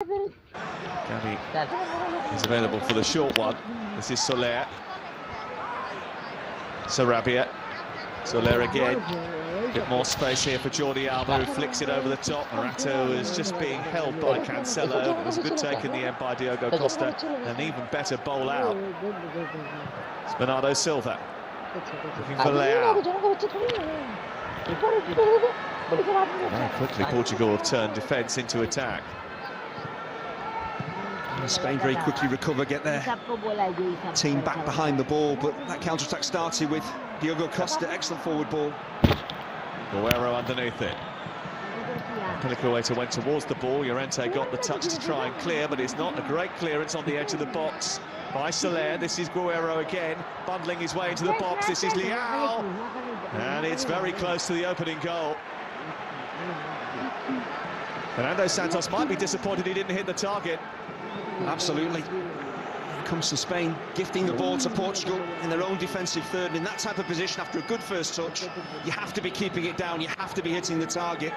Gavi is available for the short one. This is Soler. Sarabia. Soler again. A bit more space here for Jordi Alba, who flicks it over the top. Morato is just being held by Cancelo. It was a good take in the end by Diogo Costa. An even better bowl out. It's Bernardo Silva. Looking for Leao. Very quickly, Portugal have turned defence into attack. Spain very quickly recover, get their team back behind the ball, but that counter-attack started with Diogo Costa, excellent forward ball. Guerrero underneath it. Pelicueta went towards the ball. Llorente got the touch to try and clear, but it's not a great clearance on the edge of the box by Soler. This is Guerrero again, bundling his way into the box. This is Leao, and it's very close to the opening goal. Fernando Santos might be disappointed he didn't hit the target. Absolutely. Here comes to Spain, gifting the ball to Portugal in their own defensive third. And in that type of position, after a good first touch, you have to be keeping it down, you have to be hitting the target.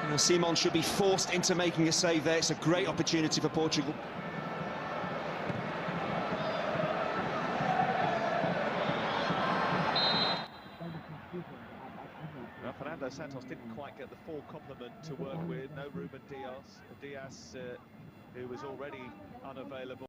You know, Simon should be forced into making a save there. It's a great opportunity for Portugal. Well, Fernando Santos didn't quite get the full complement to work with. No Ruben Diaz, who was already unavailable.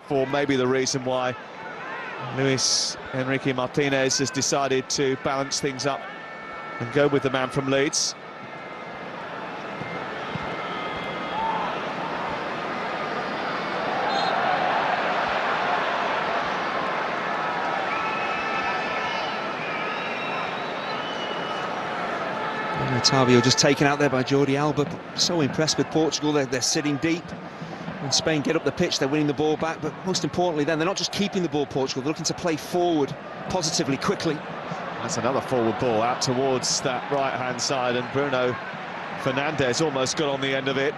For maybe the reason why Luis Enrique Martinez has decided to balance things up and go with the man from Leeds. Otavio just taken out there by Jordi Alba. So impressed with Portugal, they're sitting deep. When Spain get up the pitch, they're winning the ball back, but most importantly then, they're not just keeping the ball, Portugal, they're looking to play forward positively, quickly. That's another forward ball out towards that right-hand side, and Bruno Fernandes almost got on the end of it.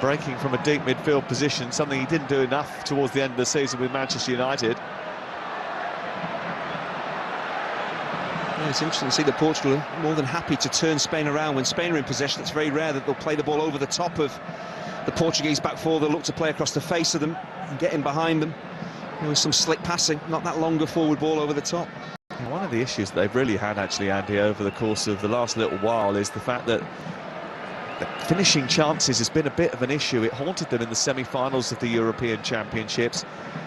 breaking from a deep midfield position, something he didn't do enough towards the end of the season with Manchester United. Yeah, it's interesting to see that Portugal are more than happy to turn Spain around. When Spain are in possession, it's very rare that they'll play the ball over the top of the Portuguese back four. They'll look to play across the face of them and get in behind them. There was some slick passing, not that longer forward ball over the top. One of the issues that they've really had, actually, Andy, over the course of the last little while is the fact that the finishing chances has been a bit of an issue. It haunted them in the semi-finals of the European Championships.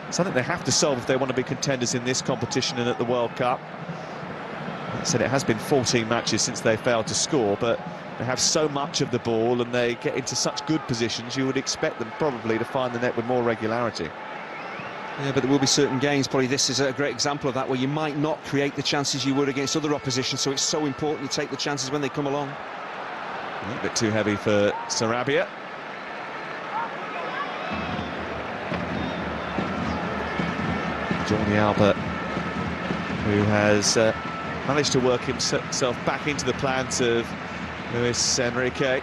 Something they have to solve if they want to be contenders in this competition and at the World Cup. I said it has been 14 matches since they failed to score, but they have so much of the ball and they get into such good positions, you would expect them probably to find the net with more regularity. Yeah, but there will be certain games, probably this is a great example of that, where you might not create the chances you would against other opposition, so it's so important you take the chances when they come along. A little bit too heavy for Sarabia. Jordi Alba, who has managed to work himself back into the plans of Luis Enrique.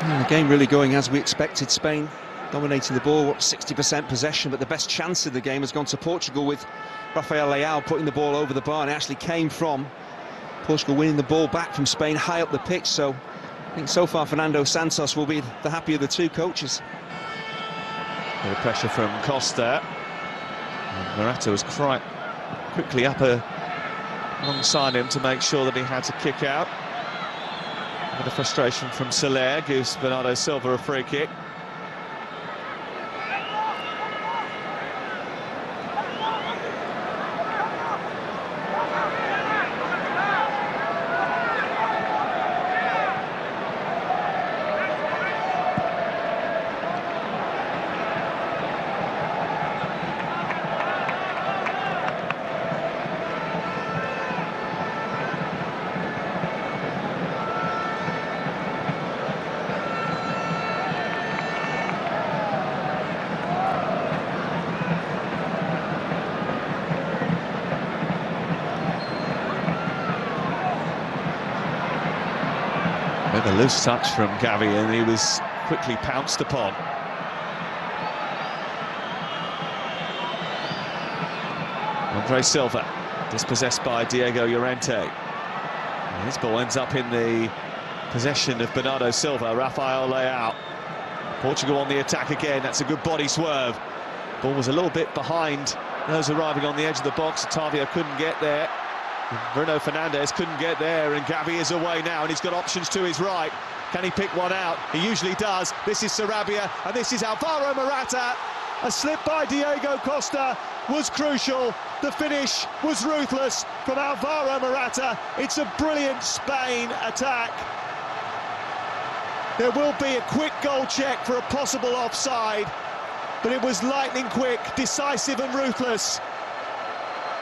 The game really going as we expected. Spain dominating the ball, 60% possession, but the best chance of the game has gone to Portugal, with Rafael Leao putting the ball over the bar, and it actually came from Portugal winning the ball back from Spain high up the pitch. So I think so far Fernando Santos will be the happier of the two coaches. A bit of pressure from Costa. And Morata was quite quickly up alongside him to make sure that he had to kick out. A bit of frustration from Soler gives Bernardo Silva a free kick. With a loose touch from Gavi, and he was quickly pounced upon. Andre Silva, dispossessed by Diego Llorente. And his ball ends up in the possession of Bernardo Silva. Rafael Leao. Portugal on the attack again. That's a good body swerve. Ball was a little bit behind those arriving on the edge of the box. Otavio couldn't get there. Bruno Fernandes couldn't get there, and Gavi is away now, and he's got options to his right. Can he pick one out? He usually does. This is Sarabia, and this is Alvaro Morata. A slip by Diego Costa was crucial. The finish was ruthless from Alvaro Morata. It's a brilliant Spain attack. There will be a quick goal check for a possible offside, but it was lightning quick, decisive and ruthless.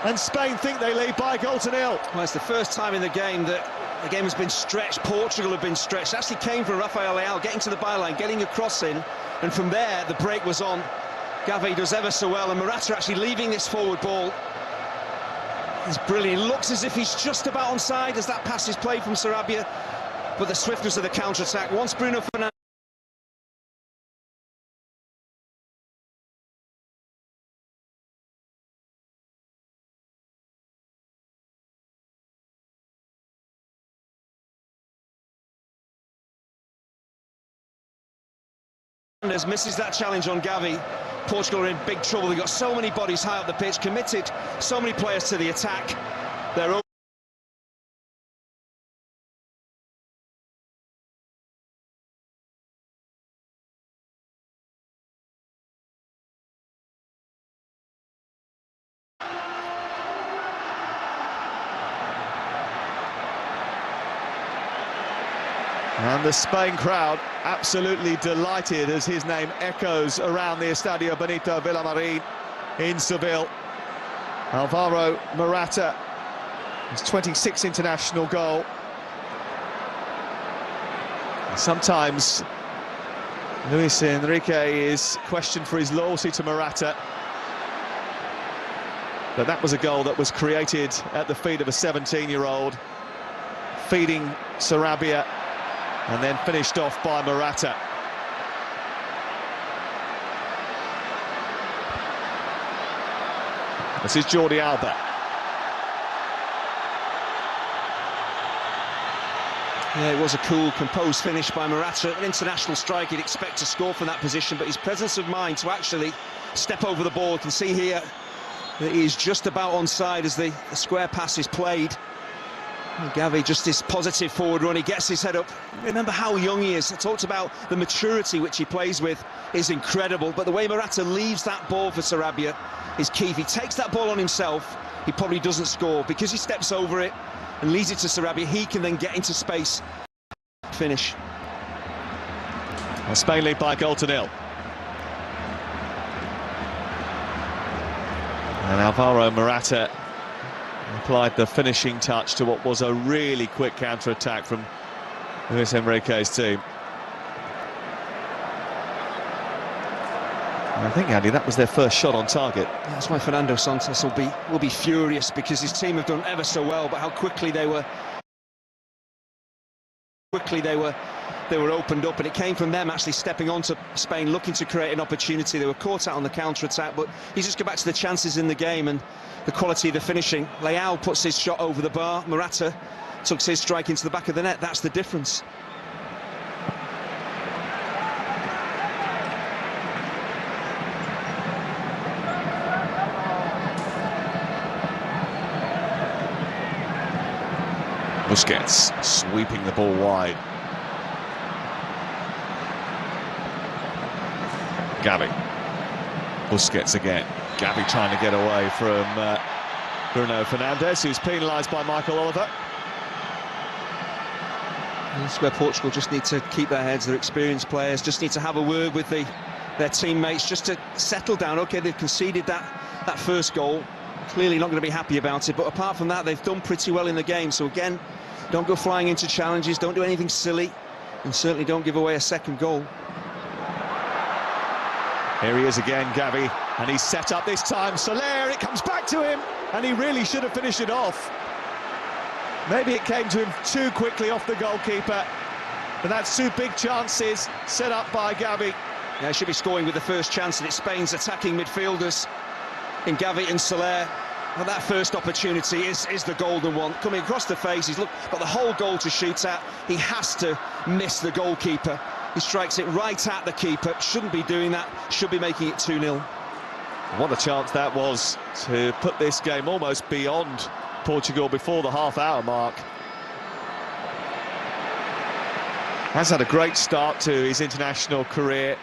And Spain think they lead by a goal to nil. Well, it's the first time in the game that the game has been stretched. Portugal have been stretched. It actually came from Rafael Leao getting to the byline, getting a cross in, and from there the break was on. Gavi does ever so well, and Morata actually leaving this forward ball. It's brilliant. It looks as if he's just about onside as that pass is played from Sarabia, but the swiftness of the counter-attack. Once Bruno Fernandes misses that challenge on Gavi, Portugal are in big trouble. They've got so many bodies high up the pitch, committed so many players to the attack. They're And the Spain crowd absolutely delighted as his name echoes around the Estadio Benito Villamarín in Seville. Alvaro Morata, his 26th international goal. Sometimes Luis Enrique is questioned for his loyalty to Morata. But that was a goal that was created at the feet of a 17-year-old, feeding Sarabia, and then finished off by Morata. This is Jordi Alba. Yeah, it was a cool, composed finish by Morata. An international strike, you'd expect to score from that position, but his presence of mind to actually step over the ball. You can see here that he is just about onside as the square pass is played. And Gavi, just this positive forward run, he gets his head up. Remember how young he is. I talked about the maturity which he plays with is incredible, but the way Morata leaves that ball for Sarabia is key. If he takes that ball on himself, he probably doesn't score. Because he steps over it and leaves it to Sarabia, he can then get into space. Finish. Well, Spain lead by a goal to nil. And Alvaro Morata applied the finishing touch to what was a really quick counter-attack from Luis Enrique's team. And I think, Andy, that was their first shot on target. That's why Fernando Santos will be furious, because his team have done ever so well, but how quickly they were opened up, and it came from them actually stepping onto Spain, looking to create an opportunity. They were caught out on the counter-attack, but you just go back to the chances in the game and the quality of the finishing. Leao puts his shot over the bar, Morata tucks his strike into the back of the net. That's the difference. Busquets sweeping the ball wide. Gavi. Busquets again. Gavi trying to get away from Bruno Fernandes, who's penalised by Michael Oliver. That's where Portugal just need to keep their heads. They're experienced players, just need to have a word with their teammates just to settle down. OK, they've conceded that first goal. Clearly not going to be happy about it, but apart from that, they've done pretty well in the game. So again, don't go flying into challenges, don't do anything silly, and certainly don't give away a second goal. Here he is again, Gavi, and he's set up this time. Soler, it comes back to him, and he really should have finished it off. Maybe it came to him too quickly off the goalkeeper, but that's two big chances set up by Gavi. Yeah, he should be scoring with the first chance, and it's Spain's attacking midfielders in Gavi and Soler. Well, that first opportunity is the golden one. Coming across the face, he's got the whole goal to shoot at. He has to miss the goalkeeper. He strikes it right at the keeper. Shouldn't be doing that. Should be making it 2-0. What a chance that was to put this game almost beyond Portugal before the half-hour mark. Has had a great start to his international career.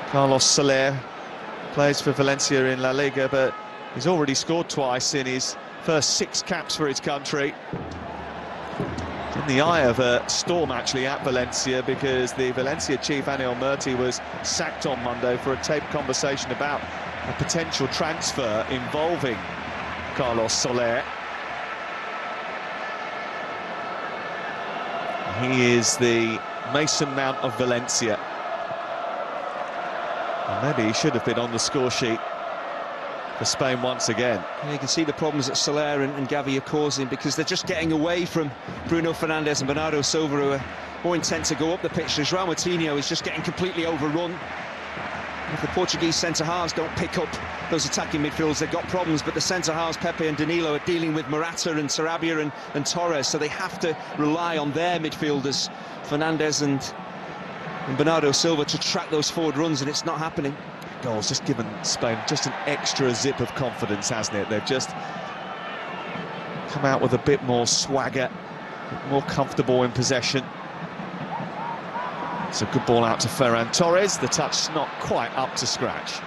Carlos Soler plays for Valencia in La Liga, but he's already scored twice in his first 6 caps for his country. In the eye of a storm, actually, at Valencia, because the Valencia chief, Anel Murti, was sacked on Monday for a taped conversation about a potential transfer involving Carlos Soler. He is the Mason Mount of Valencia. And maybe he should have been on the score sheet for Spain once again. Yeah, you can see the problems that Soler and Gavi are causing, because they're just getting away from Bruno Fernandes and Bernardo Silva, who are more intent to go up the pitch. João Moutinho is just getting completely overrun. If the Portuguese centre-halves don't pick up those attacking midfielders, they've got problems, but the centre-halves, Pepe and Danilo, are dealing with Morata and Sarabia and Torres, so they have to rely on their midfielders, Fernandes and Bernardo Silva, to track those forward runs, and it's not happening. Goal's just given Spain just an extra zip of confidence, hasn't it? They've just come out with a bit more swagger, more comfortable in possession. It's a good ball out to Ferran Torres. The touch not quite up to scratch.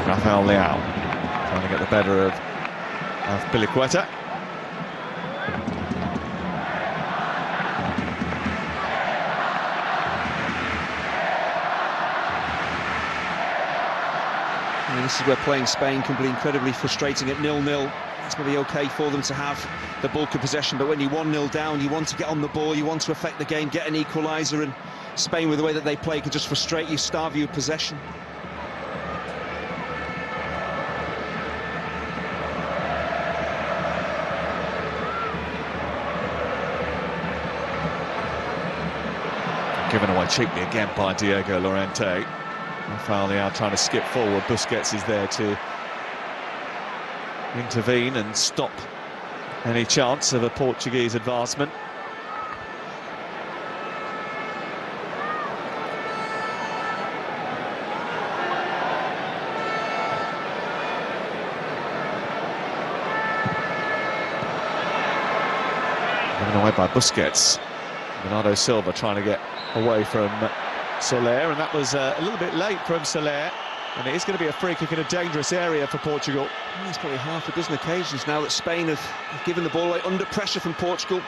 Rafael Leao trying to get the better of Piliqueta. This is where playing Spain can be incredibly frustrating at 0-0. it's going to be okay for them to have the bulk of possession, but when you're 1-0 down, you want to get on the ball, you want to affect the game, get an equaliser, and Spain, with the way that they play, can just frustrate you, starve you of possession. Given away cheaply again by Diego Llorente. Rafael Leao trying to skip forward. Busquets is there to intervene and stop any chance of a Portuguese advancement. Given away by Busquets. Bernardo Silva trying to get away from Soler, and that was a little bit late from Soler, and it is going to be a free kick in a dangerous area for Portugal. There's probably half a dozen occasions now that Spain have given the ball away under pressure from Portugal.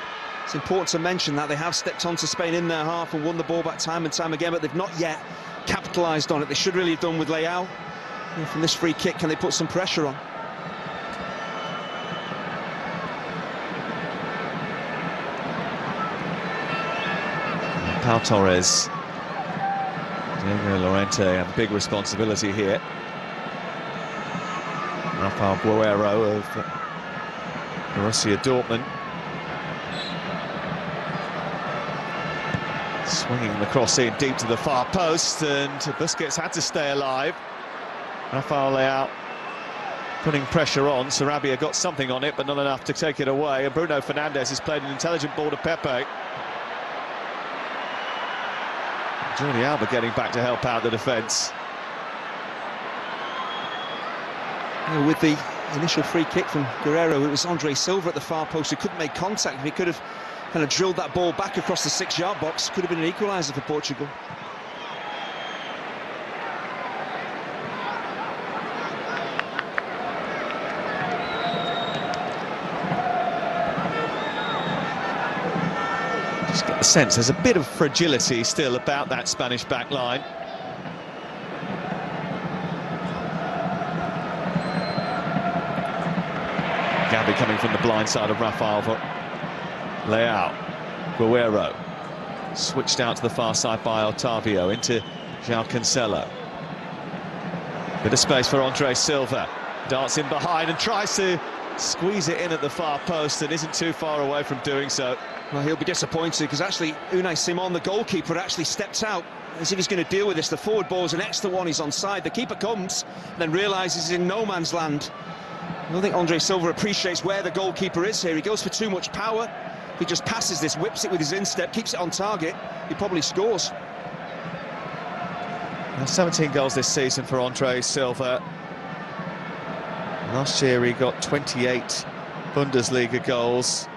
It's important to mention that they have stepped onto Spain in their half and won the ball back time and time again, but they've not yet capitalised on it. They should really have done with Leao. And from this free kick, can they put some pressure on? Pau Torres, Diego Llorente, and big responsibility here. Rafael Guerreiro of Borussia Dortmund. Swinging the cross in deep to the far post, and Busquets had to stay alive. Rafael Leao putting pressure on. Sarabia got something on it, but not enough to take it away. And Bruno Fernandes has played an intelligent ball to Pepe. Jordi Alba getting back to help out the defence. Yeah, with the initial free kick from Guerreiro, it was Andre Silva at the far post who couldn't make contact. If he could have kind of drilled that ball back across the 6-yard box, could have been an equaliser for Portugal. Just get the sense there's a bit of fragility still about that Spanish back line. Gavi coming from the blind side of Rafael Leao. Guerreiro switched out to the far side by Otavio into João Cancelo. Bit of space for Andre Silva. Darts in behind and tries to squeeze it in at the far post and isn't too far away from doing so. Well, he'll be disappointed because actually Unai Simon, the goalkeeper, actually stepped out as if he's going to deal with this. The forward ball's an extra one, he's onside. The keeper comes and then realises he's in no man's land. I don't think Andre Silva appreciates where the goalkeeper is here. He goes for too much power. He just passes this, whips it with his instep, keeps it on target. He probably scores. Now 17 goals this season for Andre Silva. Last year he got 28 Bundesliga goals.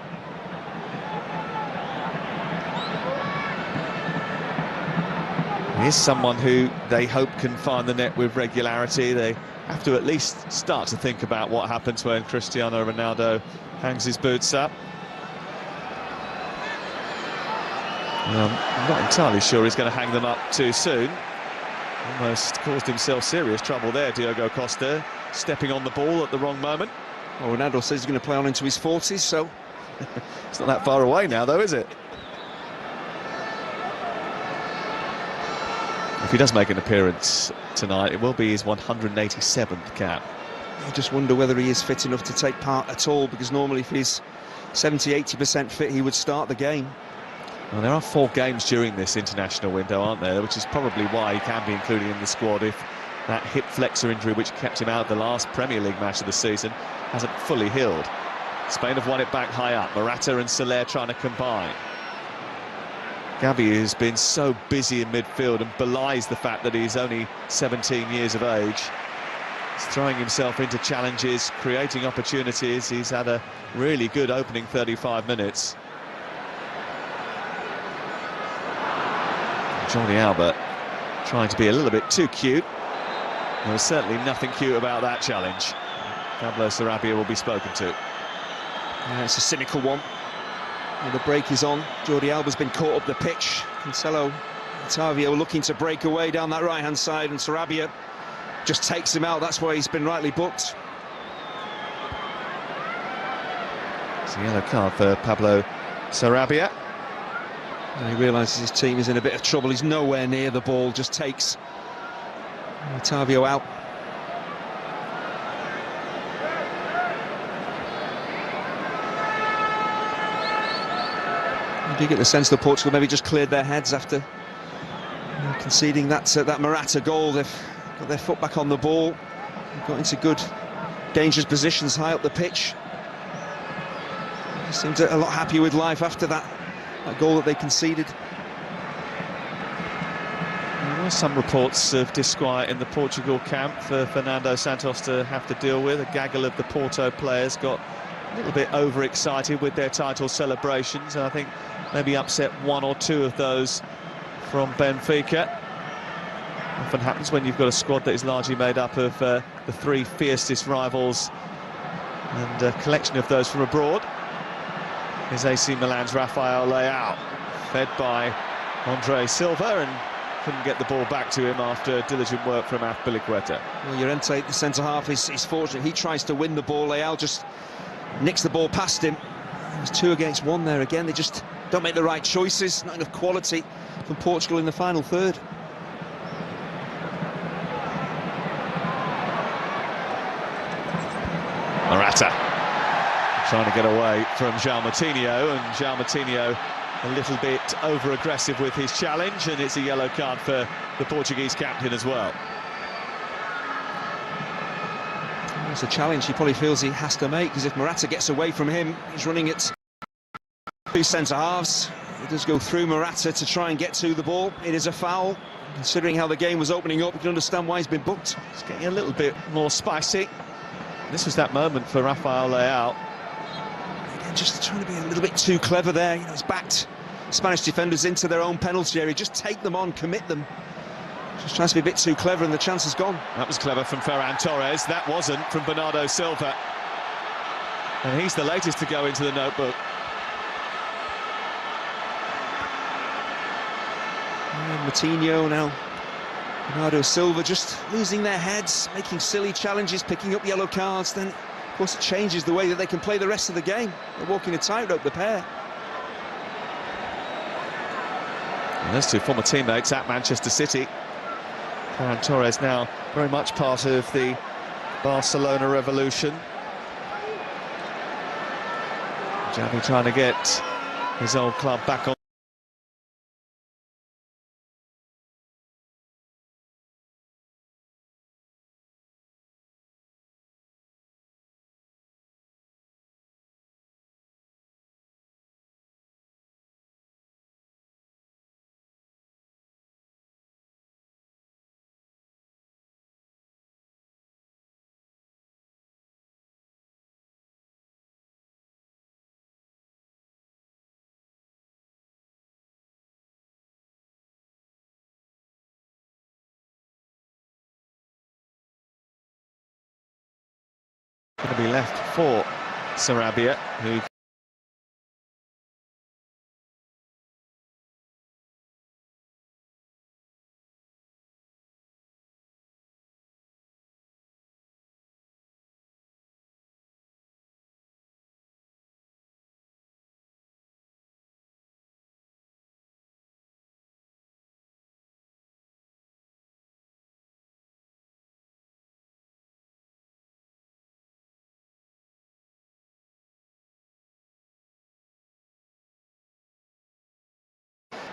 He is someone who they hope can find the net with regularity. They have to at least start to think about what happens when Cristiano Ronaldo hangs his boots up. I'm not entirely sure he's going to hang them up too soon. Almost caused himself serious trouble there, Diogo Costa, stepping on the ball at the wrong moment. Well, Ronaldo says he's going to play on into his 40s, so... It's not that far away now, though, is it? If he does make an appearance tonight, it will be his 187th cap. I just wonder whether he is fit enough to take part at all, because normally if he's 70–80% fit, he would start the game. Well, there are 4 games during this international window, aren't there? Which is probably why he can be included in the squad if that hip flexor injury, which kept him out of the last Premier League match of the season, hasn't fully healed. Spain have won it back high up. Morata and Soler trying to combine. Gavi has been so busy in midfield and belies the fact that he's only 17 years of age. He's throwing himself into challenges, creating opportunities. He's had a really good opening 35 minutes. Jordi Alba trying to be a little bit too cute. There was certainly nothing cute about that challenge. Pablo Sarabia will be spoken to. Yeah, it's a cynical one. And the break is on. Jordi Alba's been caught up the pitch. Cancelo, Otavio looking to break away down that right-hand side, and Sarabia just takes him out. That's why he's been rightly booked. It's a yellow card for Pablo Sarabia. And he realises his team is in a bit of trouble. He's nowhere near the ball, just takes Otavio out. I do get the sense that Portugal maybe just cleared their heads after conceding that Morata goal. They've got their foot back on the ball, they've got into good, dangerous positions high up the pitch. They seemed a lot happier with life after that goal that they conceded. There were some reports of disquiet in the Portugal camp for Fernando Santos to have to deal with. A gaggle of the Porto players got a little bit overexcited with their title celebrations, and I think maybe upset one or two of those from Benfica. Often happens when you've got a squad that is largely made up of the three fiercest rivals, and a collection of those from abroad. Is AC Milan's Rafael Leao, fed by Andre Silva, and couldn't get the ball back to him after diligent work from Azpilicueta. Well, Llorente, the centre-half, is fortunate. He tries to win the ball. Leao just nicks the ball past him. It was 2 against 1 there again. They just don't make the right choices. Not enough quality from Portugal in the final third. Morata trying to get away from João Moutinho, and João Moutinho a little bit over-aggressive with his challenge, and it's a yellow card for the Portuguese captain as well. It's a challenge he probably feels he has to make, because if Morata gets away from him, he's running at 2 centre-halves. He does go through Morata to try and get to the ball. It is a foul. Considering how the game was opening up, you can understand why he's been booked. It's getting a little bit more spicy. This was that moment for Rafael Leao. Again, just trying to be a little bit too clever there. You know, he's backed Spanish defenders into their own penalty area. Just take them on, commit them. Just tries to be a bit too clever, and the chance is gone. That was clever from Ferran Torres. That wasn't from Bernardo Silva. And he's the latest to go into the notebook. And Moutinho now. Bernardo Silva just losing their heads, making silly challenges, picking up yellow cards. Then, of course, it changes the way that they can play the rest of the game. They're walking a tightrope, the pair. And those two former teammates at Manchester City. Ferran Torres now very much part of the Barcelona revolution. Xavi trying to get his old club back on. Going to be left for Sarabia, who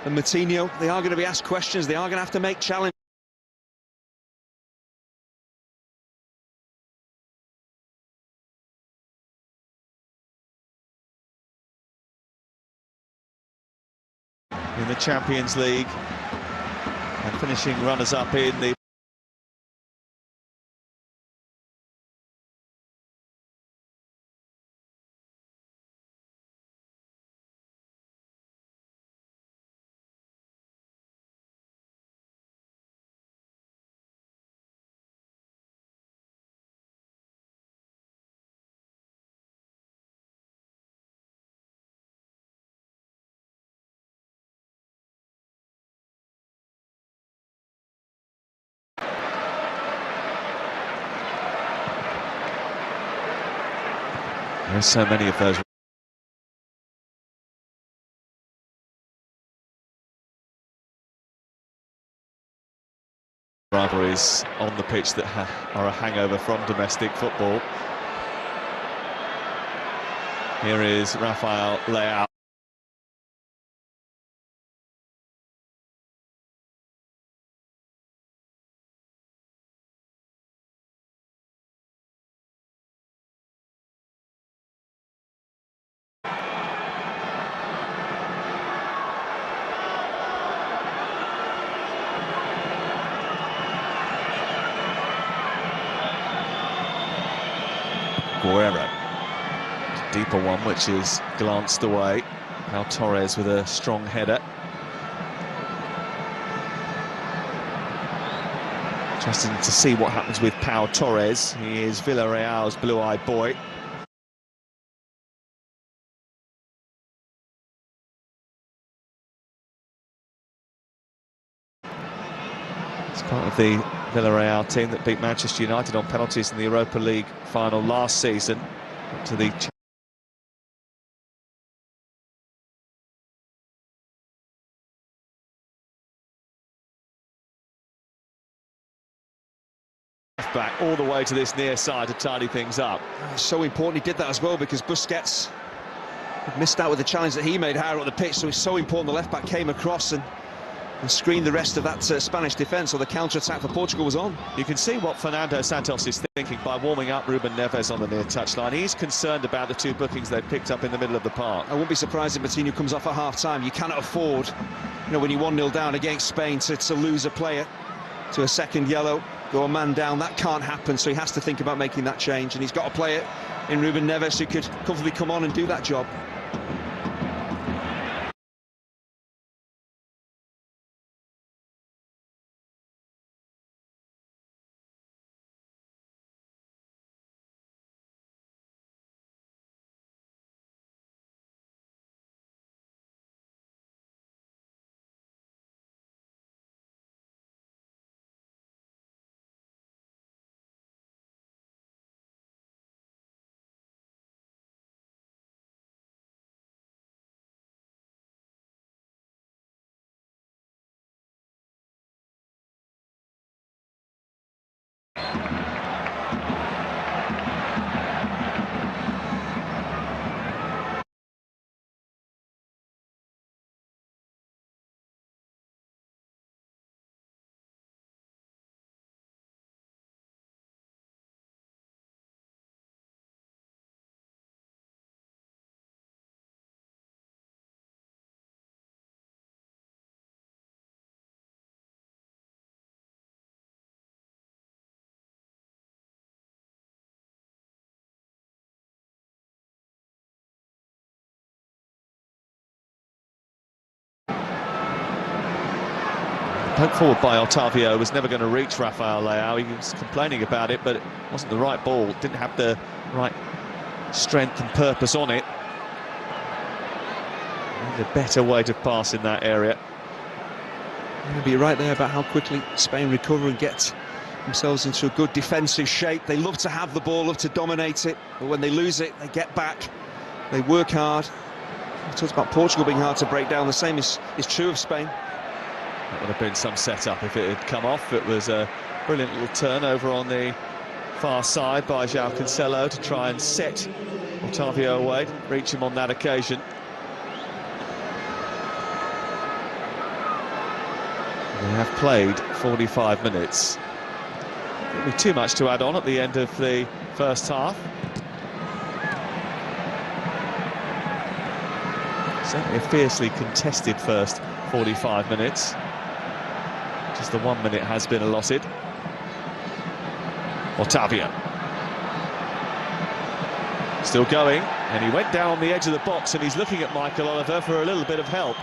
And Moutinho, they are going to be asked questions. They are going to have to make challenges. in the Champions League and finishing runners-up in the There's so many of those Rivalries on the pitch that are a hangover from domestic football. Here is Rafael Leao. Guerrero, deeper one which is glanced away. Now Torres with a strong header. Interesting to see what happens with Pau Torres. He is Villarreal's blue-eyed boy. It's part of the Villarreal team that beat Manchester United on penalties in the Europa League final last season. Up to the back all the way to this near side to tidy things up. It's so important he did that as well, because Busquets had missed out with the challenge that he made higher up the pitch, so it's so important the left back came across and screened the rest of that Spanish defence, or the counter-attack for Portugal was on. You can see what Fernando Santos is thinking by warming up Ruben Neves on the near touchline. He's concerned about the two bookings they've picked up in the middle of the park. I won't be surprised if Coutinho comes off at half-time. You cannot afford, you know, when you're 1-0 down against Spain to lose a player to a second yellow, go a man down. That can't happen, so he has to think about making that change, and he's got a player in Ruben Neves who could comfortably come on and do that job. Poke forward by Otavio was never going to reach Rafael Leao. He was complaining about it, but it wasn't the right ball. Didn't have the right strength and purpose on it. And a better way to pass in that area. You'll be right there about how quickly Spain recover and get themselves into a good defensive shape. They love to have the ball, love to dominate it, but when they lose it, they get back. They work hard. We talked about Portugal being hard to break down. The same is true of Spain. That would have been some setup if it had come off. It was a brilliant little turn over on the far side by João Cancelo to try and set Otavio away, reach him on that occasion. They have played 45 minutes. Won't be too much to add on at the end of the first half. Certainly a fiercely contested first 45 minutes. Just the 1 minute has been allotted. Otavio. Still going, and he went down on the edge of the box, and he's looking at Michael Oliver for a little bit of help.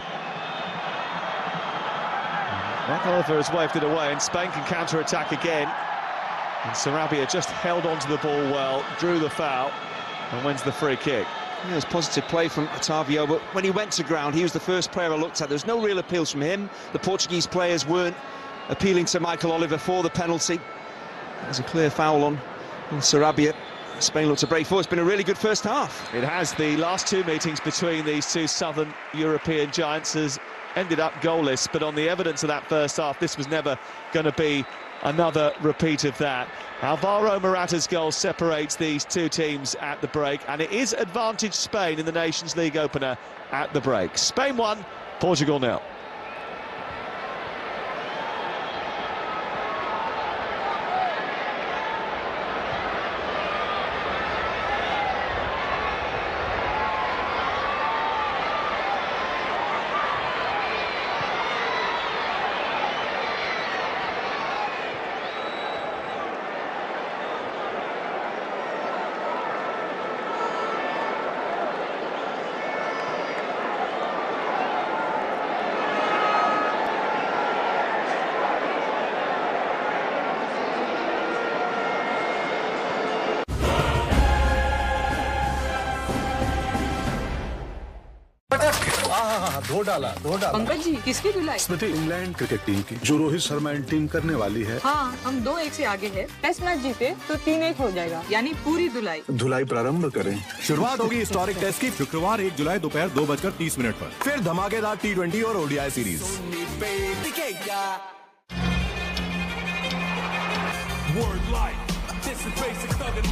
Michael Oliver has waved it away, and Spain can counter-attack again. And Sarabia just held onto the ball well, drew the foul, and wins the free kick. Yeah, it was positive play from Otavio, but when he went to ground, he was the first player I looked at. There was no real appeals from him. The Portuguese players weren't appealing to Michael Oliver for the penalty. There's a clear foul on Sarabia. Spain looked to break forward. It's been a really good first half. It has. The last two meetings between these two southern European giants has ended up goalless, but on the evidence of that first half, this was never going to be another repeat of that. Alvaro Morata's goal separates these two teams at the break, and it is advantage Spain in the Nations League opener at the break. Spain 1, Portugal 0. धो डाला। पंकज जी किसकी धुलाई? स्मृति England cricket team की, जो Rohit Sharma and team करने वाली है। हाँ, हम 2-1 से आगे हैं। टेस्ट मैच जीते तो 3-1 हो जाएगा, यानी पूरी धुलाई। धुलाई प्रारंभ करें। शुरुआत होगी हिस्टोरिक टेस्ट की शुक्रवार 1 जुलाई दोपहर 2:30 पर। फिर धमाकेदार T20 और ODI series. Word life. This is basic thug and